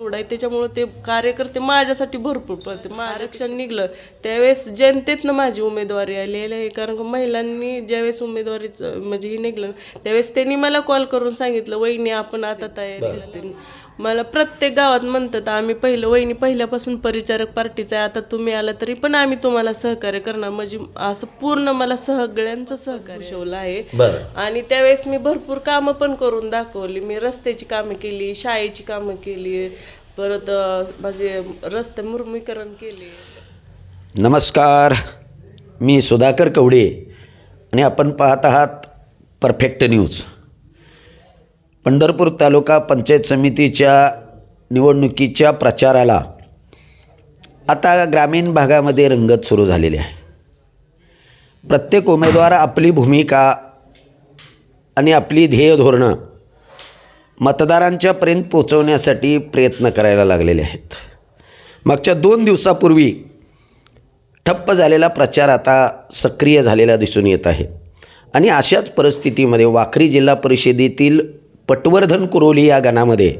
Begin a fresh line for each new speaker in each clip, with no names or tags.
एवढा आहे त्याच्यामुळे ते कार्यकर्ते माझ्यासाठी भरपूर पडते. आरक्षण निघलं त्यावेळेस जनतेतनं माझी उमेदवारी आलेली आहे. कारण का महिलांनी ज्यावेळेस उमेदवारीचं म्हणजे हे निघलं त्यावेळेस त्यांनी मला कॉल करून सांगितलं, वहिनी आपण आता तयारी दिसते. मला प्रत्येक गावात म्हणतात आम्ही वहिनी पहिल्यापासून परिचारक पार्टीचा आहे, आता तुम्ही आला तरी पण आम्ही तुम्हाला सहकार्य करणार. म्हणजे असं पूर्ण मला सगळ्यांचं सहकार्य ठेवलं आहे. आणि त्यावेळेस मी भरपूर कामं पण करून दाखवली. मी रस्त्याची कामं केली, शाळेची कामं केली, परत माझे रस्ते मुर्मीकरण केले.
नमस्कार, मी सुधाकर कवडे आणि आपण पाहत आहात परफेक्ट न्यूज. पंढरपूर तालुका पंचायत समितीच्या निवडणुकीच्या प्रचाराला आता ग्रामीण भागामध्ये रंगत सुरू झालेली आहे. प्रत्येक उमेदवार आपली भूमिका आणि आपली ध्येय धोरणं मतदारांच्यापर्यंत पोहोचवण्यासाठी प्रयत्न करायला लागलेले आहेत. मागच्या 2 दिवसापूर्वी ठप्प झालेला प्रचार आता सक्रिय झालेला दिसून येत आहे. आणि अशाच परिस्थितीमध्ये वाखरी जिल्हा परिषदेतील पटवर्धन कुरोली या गणामध्ये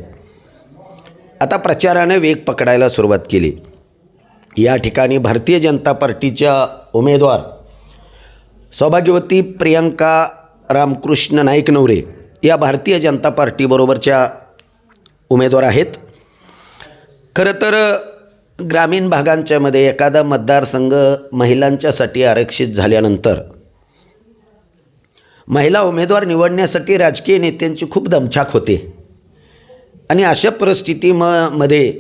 आता प्रचाराने वेग पकडायला सुरुवात केली. या ठिकाणी भारतीय जनता पार्टीच्या उमेदवार सौभाग्यवती प्रियंका रामकृष्ण नाईक नवरे या भारतीय जनता पार्टीबरोबरच्या उमेदवार आहेत. खरं तर ग्रामीण भागांच्यामध्ये एखादा मतदारसंघ महिलांच्यासाठी आरक्षित झाल्यानंतर महिला उमेदवार निवडण्यासाठी राजकीय नेत्यांची खूप दमछाक होते. आणि अशा परिस्थितीमध्ये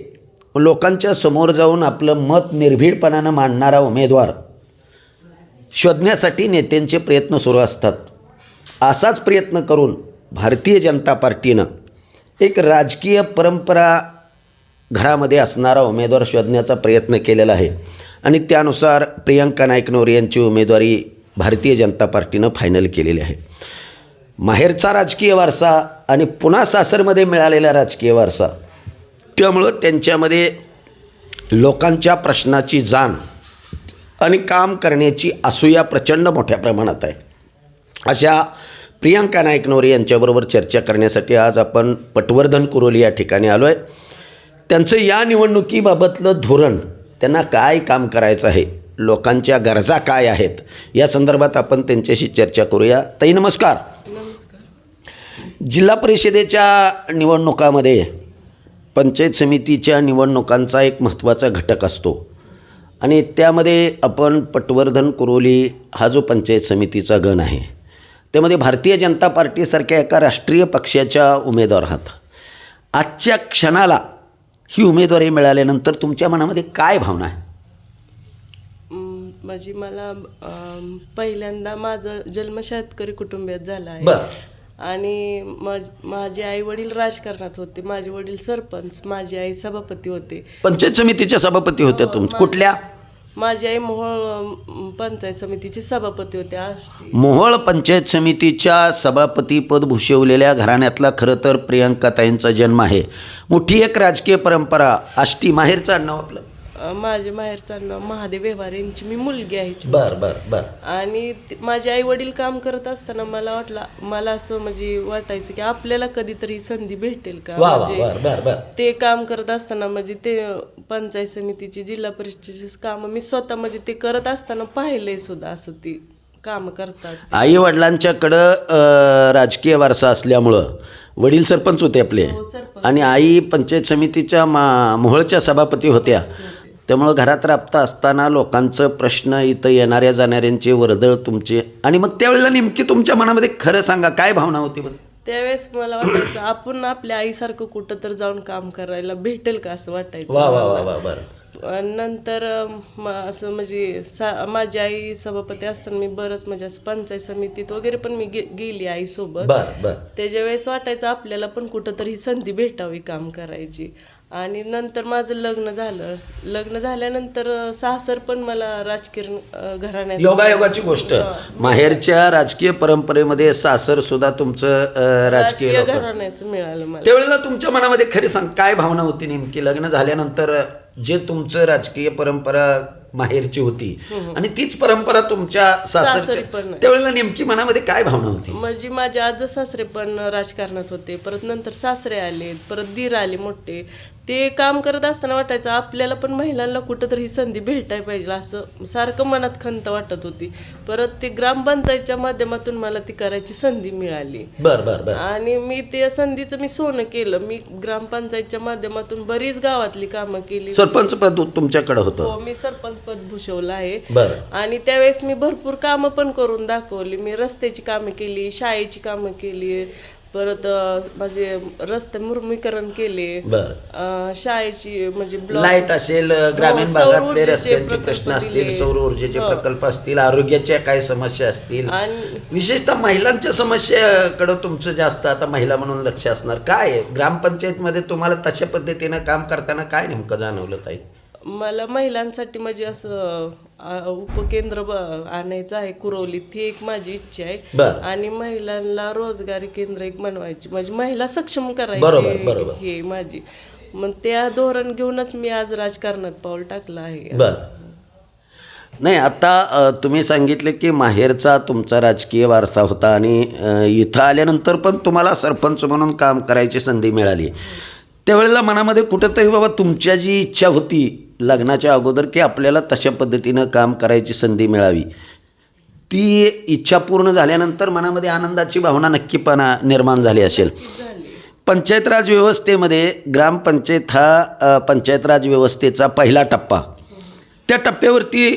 लोकांच्या समोर जाऊन आपलं मत निर्भीडपणानं मांडणारा उमेदवार शोधण्यासाठी नेत्यांचे प्रयत्न सुरू असतात. असाच प्रयत्न करून भारतीय जनता पार्टीनं एक राजकीय परंपरा घरामध्ये असणारा उमेदवार शोधण्याचा प्रयत्न केलेला आहे. आणि त्यानुसार प्रियंका नाईक नवरे यांची उमेदवारी भारतीय जनता पार्टीनं फायनल केलेली आहे. माहेरचा राजकीय वारसा आणि पुन्हा सासरमध्ये मिळालेला राजकीय वारसा, त्यामुळं त्यांच्यामध्ये लोकांच्या प्रश्नाची जाण आणि काम करण्याची असूया प्रचंड मोठ्या प्रमाणात आहे. अशा प्रियंका नाईक नवरे यांच्याबरोबर चर्चा करण्यासाठी आज आपण पटवर्धन कुरोली या ठिकाणी आलो आहे. त्यांचं या निवडणुकीबाबतलं धोरण, त्यांना काय काम करायचं आहे, लोकांच्या गरजा काय आहेत, या संदर्भात आपण त्यांच्याशी चर्चा करूया. ताई नमस्कार. जिल्हा परिषदेच्या निवडणुकामध्ये पंचायत समितीच्या निवडणुकांचा एक महत्त्वाचा घटक असतो आणि त्यामध्ये आपण पटवर्धन कुरोली हा जो पंचायत समितीचा गण आहे त्यामध्ये भारतीय जनता पार्टीसारख्या एका राष्ट्रीय पक्षाच्या उमेदवार आहात. आजच्या क्षणाला ही उमेदवारी मिळाल्यानंतर तुमच्या मनामध्ये काय भावना आहे?
म्हणजे मला पहिल्यांदा माझं जन्म शेतकरी कुटुंबात झाला आहे. आणि माझे आई वडील राजकारणात होते. माझे वडील सरपंच, माझी आई सभापती होते.
पंचायत समितीच्या सभापती होत्या तुम्ही कुठल्या?
माझी आई मोहोळ पंचायत समितीची सभापती होत्या.
मोहोळ पंचायत समितीच्या सभापतीपद भूषवलेल्या घराण्यातला खरं तर प्रियंकाताईंचा जन्म आहे. मोठी एक राजकीय परंपरा. आष्टी माहेरचं नाव आपलं?
माझे माहेरचं नाव महादेव व्यवहार यांची मी मुलगी आहे.
बर.
आणि माझे आई वडील काम करत असताना मला असं म्हणजे वाटायचं की आपल्याला कधीतरी संधी भेटेल का. म्हणजे ते काम करत असताना म्हणजे ते पंचायत समितीची जिल्हा परिषदेची काम मी स्वतः म्हणजे ते करत असताना पाहिलंय सुद्धा. असं ती काम करतात.
आई वडिलांच्याकडं राजकीय वारसा असल्यामुळं वडील सरपंच होते आपले आणि आई पंचायत समितीच्या मोहोळच्या सभापती होत्या. त्यामुळं घरात राबता असताना लोकांचं प्रश्न, इथं येणाऱ्या जाणाऱ्यांचे वर्दळ तुमचे. आणि मग त्यावेळेला नेमकी तुमच्या मनामध्ये खरं सांगा काय भावना होती?
त्यावेळेस मला वाटायचं आपण आपल्या आईसारखं कुठं तर जाऊन काम करायला भेटेल का असं वाटायचं. नंतर असं म्हणजे माझी आई सभापती असताना मी बरंच म्हणजे असं पंचायत समितीत वगैरे पण मी गेली आईसोबत. त्याच्या वेळेस वाटायचं आपल्याला पण कुठं तरी संधी भेटावी काम करायची. आणि नंतर माझं लग्न झालं. लग्न झाल्यानंतर सासर पण मला राजकीय घराण्यात.
योगायोगाची गोष्ट, माहेरच्या राजकीय परंपरेमध्ये सासर सुद्धा तुमचं राजकीय
घराण्याचं मिळालं मला.
त्यावेळेला तुमच्या मनामध्ये खरी सांग काय भावना होती नेमकी? लग्न झाल्यानंतर जे तुमचं राजकीय परंपरा माहेरची होती आणि तीच परंपरा तुमच्या सासरी
पण,
त्यावेळेला नेमकी मनामध्ये काय भावना होती?
म्हणजे माझे आजो सासरे पण राजकारणात होते. परत नंतर सासरे आले, परत दीर आले मोठे. ते काम करत असताना वाटायचं आपल्याला पण महिलांना कुठंतरी ही संधी भेटायला पाहिजे असं सारखं मनात खंत वाटत होती. परत ते ग्रामपंचायतच्या माध्यमातून मला ती करायची संधी मिळाली.
बर बर बर.
आणि मी त्या संधीचं मी सोनं केलं. मी ग्रामपंचायतच्या माध्यमातून बरीच गावातली कामं केली.
सरपंच पद तुमच्याकडे होतं?
हो, मी सरपंच पद भूषवलं आहे.
बरं.
आणि त्यावेळेस मी भरपूर कामं पण करून दाखवली. मी रस्त्याची कामं केली, शाळेची कामं केली, परत माझे रस्ते मुर्मीकरण केले,
बर.
शाळेची म्हणजे
लाईट असेल, ग्रामीण भागातले रस्त्यांचे प्रश्न असतील, सौर ऊर्जेचे प्रकल्प असतील, आरोग्याच्या काय समस्या असतील, विशेषतः महिलांच्या समस्याकडे तुमचं जास्त आता महिला म्हणून लक्ष असणार. काय ग्रामपंचायतमध्ये तुम्हाला तशा पद्धतीनं काम करताना काय नेमकं जाणवलं ताई?
मला महिलांसाठी म्हणजे असं उपकेंद्र आणायचं आहे कुरवलीत, ती एक माझी इच्छा आहे. आणि महिलांना रोजगारी केंद्र एक बनवायची, म्हणजे महिला सक्षम करायची ही माझी. मग त्या धोरण घेऊनच मी आज राजकारणात पाऊल टाकलं आहे.
नाही, आता तुम्ही सांगितले की माहेरचा तुमचा राजकीय वारसा होता आणि इथं आल्यानंतर पण तुम्हाला सरपंच म्हणून काम करायची संधी मिळाली. त्यावेळेला मनामध्ये कुठंतरी बाबा तुमच्या जी इच्छा होती लग्नाच्या अगोदर की आपल्याला तशा पद्धतीनं काम करायची संधी मिळावी, ती इच्छा पूर्ण झाल्यानंतर मनामध्ये आनंदाची भावना नक्कीपणा निर्माण झाली असेल. पंचायत राज व्यवस्थेमध्ये ग्रामपंचायत हा पंचायत राज व्यवस्थेचा पहिला टप्पा. त्या टप्प्यावरती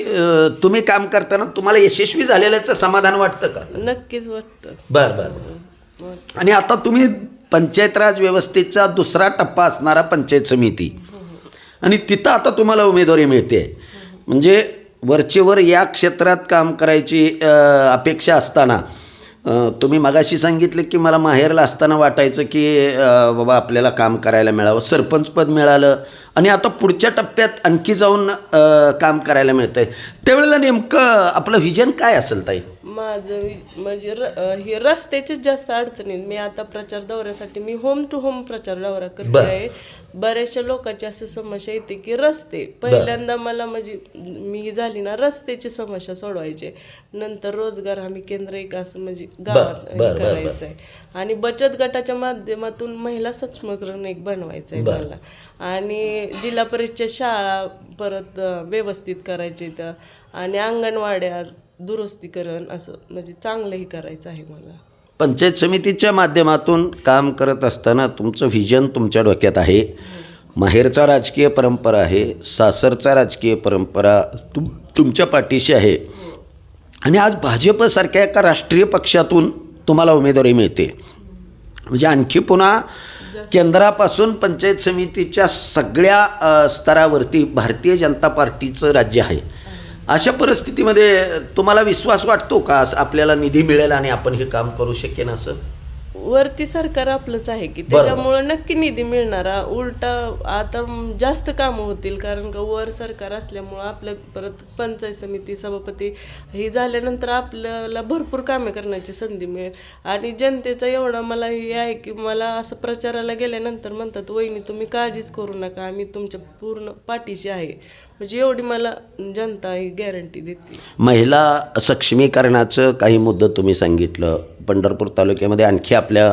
तुम्ही काम करताना तुम्हाला यशस्वी झालेल्याचं समाधान वाटतं का?
नक्कीच वाटतं.
बरं बरं. आणि आता तुम्ही पंचायत राज व्यवस्थेचा दुसरा टप्पा असणारा पंचायत समिती, आणि तिथं आता तुम्हाला उमेदवारी मिळते. म्हणजे वरचेवर या क्षेत्रात काम करायची अपेक्षा असताना तुम्ही मगाशी सांगितलं की मला माहेरला असताना वाटायचं की बाबा आपल्याला काम करायला मिळावं, सरपंच पद मिळालं आणि आता पुढच्या टप्प्यात आणखी जाऊन काम करायला मिळतं आहे. त्यावेळेला नेमकं आपलं व्हिजन काय असेल ताई?
माझं म्हणजे हे रस्त्याचीच जास्त अडचणी. मी आता प्रचार दौऱ्यासाठी मी होम टू होम प्रचार दौरा करते आहे. बऱ्याचशा लोकांची असं समस्या येते की रस्ते पहिल्यांदा मला म्हणजे मी झाली ना रस्त्याची समस्या सोडवायची, नंतर रोजगार हमी केंद्र एक असं म्हणजे गावात करायचं आहे, आणि बचत गटाच्या माध्यमातून महिला सक्षमीकरण एक बनवायचं आहे मला, आणि जिल्हा परिषदच्या शाळा परत व्यवस्थित करायचे तर, आणि अंगणवाड्या दुरुस्तीकरण असं म्हणजे चांगलंही करायचं आहे मला.
पंचायत समितीच्या माध्यमातून काम करत असताना तुमचं व्हिजन तुमच्या डोक्यात आहे. माहेरचा राजकीय परंपरा आहे, सासरचा राजकीय परंपरा तुमच्या पाठीशी आहे, आणि आज भाजपसारख्या एका राष्ट्रीय पक्षातून तुम्हाला उमेदवारी मिळते. म्हणजे आणखी पुन्हा केंद्रापासून पंचायत समितीच्या सगळ्या स्तरावरती भारतीय जनता पार्टीचं राज्य आहे. अशा परिस्थितीमध्ये तुम्हाला विश्वास वाटतो का आपल्याला निधी मिळेल आणि आपण हे काम करू शकेन? असं
वरती सरकार आपलंच आहे की त्याच्यामुळं नक्की निधी मिळणारा, उलटा आता जास्त कामं होतील, कारण का वर सरकार असल्यामुळं आपलं परत पंचायत समिती सभापती हे झाल्यानंतर आपल्याला भरपूर कामे करण्याची संधी मिळेल. आणि जनतेचा एवढा मला हे आहे की मला असं प्रचाराला गेल्यानंतर म्हणतात वहिनी तुम्ही काळजीच करू नका, आम्ही तुमच्या पूर्ण पाठीशी आहे, म्हणजे एवढी मला जनता ही गॅरंटी देते.
महिला सक्षमीकरणाचं काही मुद्दा तुम्ही सांगितलं. पंढरपूर तालुक्यामध्ये आणखी आपल्या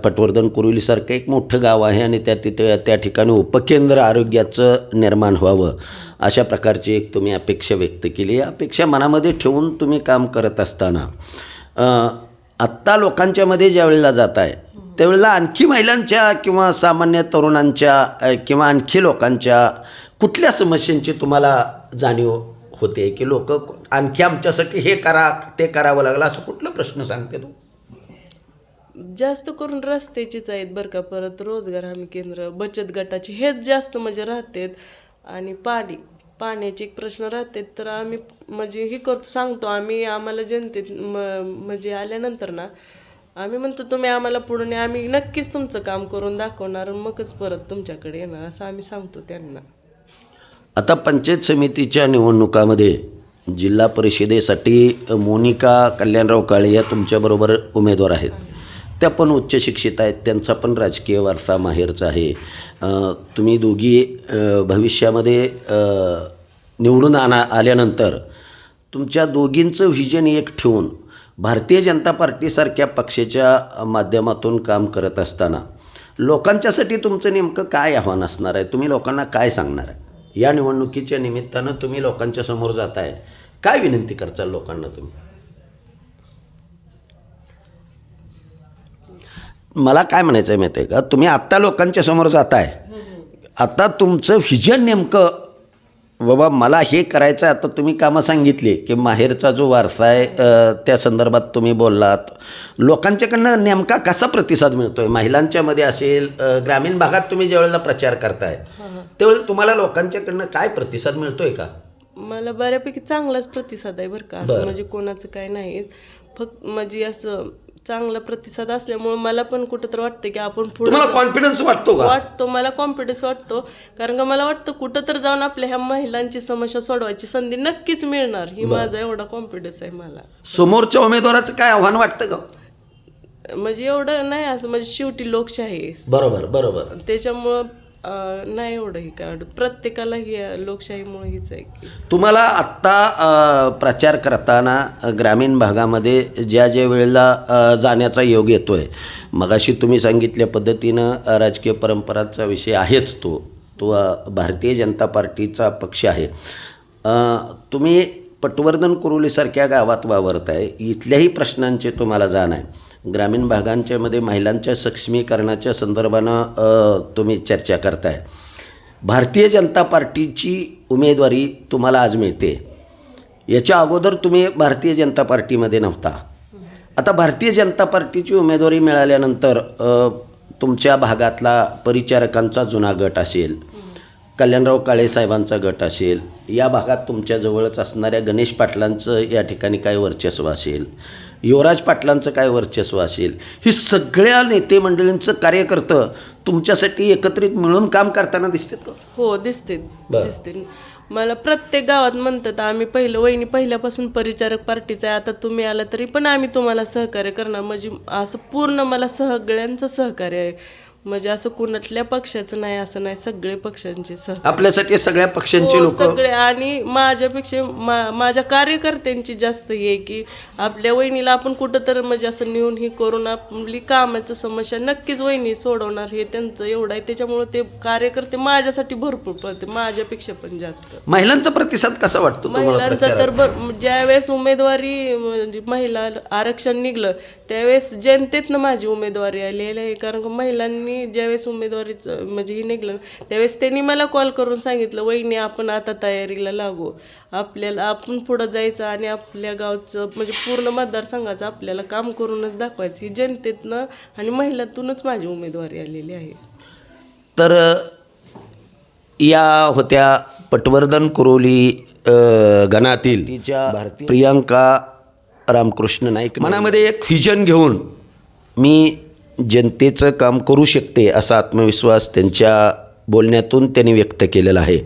पटवर्धन कुरुलीसारखं एक मोठं गाव आहे आणि त्या ठिकाणी उपकेंद्र आरोग्याचं निर्माण व्हावं अशा प्रकारची एक तुम्ही अपेक्षा व्यक्त केली. अपेक्षा मनामध्ये ठेवून तुम्ही काम करत असताना आत्ता लोकांच्यामध्ये ज्या वेळेला जात आहे त्यावेळेला आणखी महिलांच्या किंवा सामान्य तरुणांच्या किंवा आणखी लोकांच्या कुठल्या समस्यांची तुम्हाला जाणीव होते की लोक आणखी आमच्यासाठी हे करा ते करावं लागलं, असं कुठला प्रश्न सांगते तू?
जास्त करून रस्त्याचीच आहेत बरं का, परत रोजगार हमी केंद्र, बचत गटाची हेच जास्त म्हणजे राहतात, आणि पाण्याचे एक प्रश्न राहतात. तर आम्ही म्हणजे हे करतो सांगतो आम्ही, आम्हाला जनतेत म्हणजे आल्यानंतर ना आम्ही म्हणतो तुम्ही आम्हाला पुढे आम्ही नक्कीच तुमचं काम करून दाखवणार, मगच परत तुमच्याकडे येणार असं आम्ही सांगतो त्यांना.
आता पंचायत समितीच्या निवडणुकामध्ये जिल्हा परिषदेसाठी मोनिका कल्याणराव काळे या तुमच्याबरोबर उमेदवार आहेत. त्या पण उच्च शिक्षित आहेत, त्यांचा पण राजकीय वारसा माहेरचा आहे. तुम्ही दोघी भविष्यामध्ये निवडून आल्यानंतर तुमच्या दोघींचं व्हिजन एक ठेवून भारतीय जनता पार्टीसारख्या पक्षाच्या माध्यमातून काम करत असताना लोकांच्यासाठी तुमचं नेमकं काय आव्हान असणार आहे? तुम्ही लोकांना काय सांगणार आहे? या निवडणुकीच्या निमित्तानं तुम्ही लोकांच्या समोर जात आहे, काय विनंती करचाल लोकांना तुम्ही? मला काय म्हणायचं आहे माहिती आहे का, तुम्ही आत्ता लोकांच्या समोर जात आहे, आता तुमचं व्हिजन नेमकं, बाबा मला हे करायचं आहे. आता तुम्ही कामं सांगितली की माहेरचा जो वारसा आहे त्या संदर्भात तुम्ही बोललात. लोकांच्याकडनं नेमका कसा प्रतिसाद मिळतो आहे? महिलांच्यामध्ये असेल, ग्रामीण भागात तुम्ही ज्यावेळेला प्रचार करताय त्यावेळेला तुम्हाला लोकांच्याकडनं काय प्रतिसाद मिळतो आहे का?
मला बऱ्यापैकी चांगलाच प्रतिसाद आहे बरं का. असं म्हणजे कोणाचं काय नाही, फक्त म्हणजे असं चांगला प्रतिसाद असल्यामुळे मला पण कुठं तर वाटतं की आपण पुढे.
तुम्हाला कॉन्फिडन्स वाटतो का?
वाटतो, मला कॉन्फिडन्स वाटतो. कारण का मला वाटतं कुठं तर जाऊन आपल्या ह्या महिलांची समस्या सोडवायची संधी नक्कीच मिळणार, ही माझा एवढा कॉन्फिडन्स आहे मला.
समोरच्या उमेदवाराचं काय आव्हान वाटतं का?
म्हणजे एवढं नाही, असं म्हणजे शेवटी लोकशाही आहे.
बरोबर बरोबर.
त्याच्यामुळं नाही एवढं ही काय वाटत. प्रत्येकाला ही लोकशाहीमुळे हीच आहे की
तुम्हाला आत्ता प्रचार करताना ग्रामीण भागामध्ये ज्या वेळेला जाण्याचा योग येतो आहे, मगाशी तुम्ही सांगितल्या पद्धतीनं राजकीय परंपराचा विषय आहेच, तो भारतीय जनता पार्टीचा पक्ष आहे. तुम्ही पटवर्धन कुरोलीसारख्या गावात वावरत आहे, इथल्याही प्रश्नांचे तुम्हाला जाण आहे. ग्रामीण भागांच्यामध्ये महिलांच्या सक्षमीकरणाच्या संदर्भानं तुम्ही चर्चा करताय. भारतीय जनता पार्टीची उमेदवारी तुम्हाला आज मिळते, याच्या अगोदर तुम्ही भारतीय जनता पार्टीमध्ये नव्हता. आता भारतीय जनता पार्टीची उमेदवारी मिळाल्यानंतर तुमच्या भागातला परिचारकांचा जुना गट असेल, कल्याणराव काळे साहेबांचा गट असेल, या भागात तुमच्या जवळच असणाऱ्या गणेश पाटलांचं या ठिकाणी काय वर्चस्व असेल, युवराज पाटलांचं काय वर्चस्व असेल, ही सगळ्या नेते मंडळींचं कार्यकर्ते तुमच्यासाठी एकत्रित मिळून काम करताना दिसतात का?
हो दिसते. मला प्रत्येक गावात म्हणतात आम्ही वहिनी पहिल्यापासून परिचारक पार्टीचं आहे, आता तुम्ही आला तरी पण आम्ही तुम्हाला सहकार्य करणार. म्हणजे असं पूर्ण मला सगळ्यांचं सहकार्य आहे. म्हणजे असं कुणातल्या पक्षाचं नाही असं नाही, सगळे पक्षांचे
आपल्यासाठी सगळ्या पक्षांचे लोक
सगळे. आणि माझ्यापेक्षा माझ्या कार्यकर्त्यांची जास्त हे की आपल्या वहिनीला आपण कुठं तर म्हणजे असं नेऊन ही करून आपली कामाची समस्या नक्कीच वहिनी सोडवणार, हे त्यांचं एवढं आहे. त्याच्यामुळे ते कार्यकर्ते माझ्यासाठी भरपूर पडते, माझ्यापेक्षा पण जास्त.
महिलांचा प्रतिसाद कसा वाटतो?
महिलांचा तर ज्यावेळेस उमेदवारी म्हणजे महिला आरक्षण निघलं त्यावेळेस जनतेतनं माझी उमेदवारी आलेली आहे. कारण महिलांनी ज्यावेळेस उमेदवारीचं म्हणजे हे निघलं त्यावेळेस त्यांनी मला कॉल करून सांगितलं, वहिनी आपण आता तयारीला लागू, आपल्याला आपण पुढं जायचं आणि आपल्या गावचं म्हणजे पूर्ण मतदारसंघाचं आपल्याला काम करूनच दाखवायची. जनतेतनं आणि महिलातूनच माझी उमेदवारी आलेली आहे.
तर या होत्या पटवर्धन कुरोली गणातील प्रियांका रामकृष्ण नाईक. मनामध्ये एक व्हिजन घेऊन मी जनतेचं काम करू शकते असा आत्मविश्वास त्यांच्या बोलण्यातून त्यांनी व्यक्त केलेला आहे.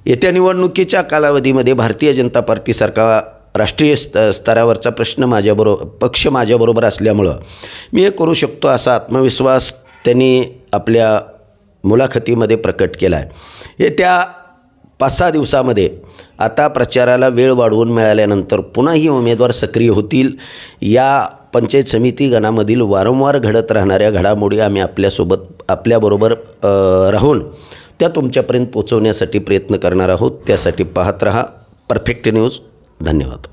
येत्या निवडणुकीच्या कालावधीमध्ये भारतीय जनता पार्टीसारखा राष्ट्रीय स्तरावरचा पक्ष माझ्याबरोबर असल्यामुळं मी हे करू शकतो असा आत्मविश्वास त्यांनी आपल्या मुलाखतीमध्ये प्रकट केला आहे. येत्या 5-6 दिवसामध्ये आता प्रचाराला वेळ वाढवून मिळाल्यानंतर पुन्हा ही उमेदवार सक्रिय होतील. या पंचायत समिती गणामधील वारंवार घडत राहणाऱ्या घडामोडी आम्ही आपल्याबरोबर राहून त्या तुमच्यापर्यंत पोचवण्यासाठी प्रयत्न करणार आहोत. त्यासाठी पाहत रहा परफेक्ट न्यूज. धन्यवाद.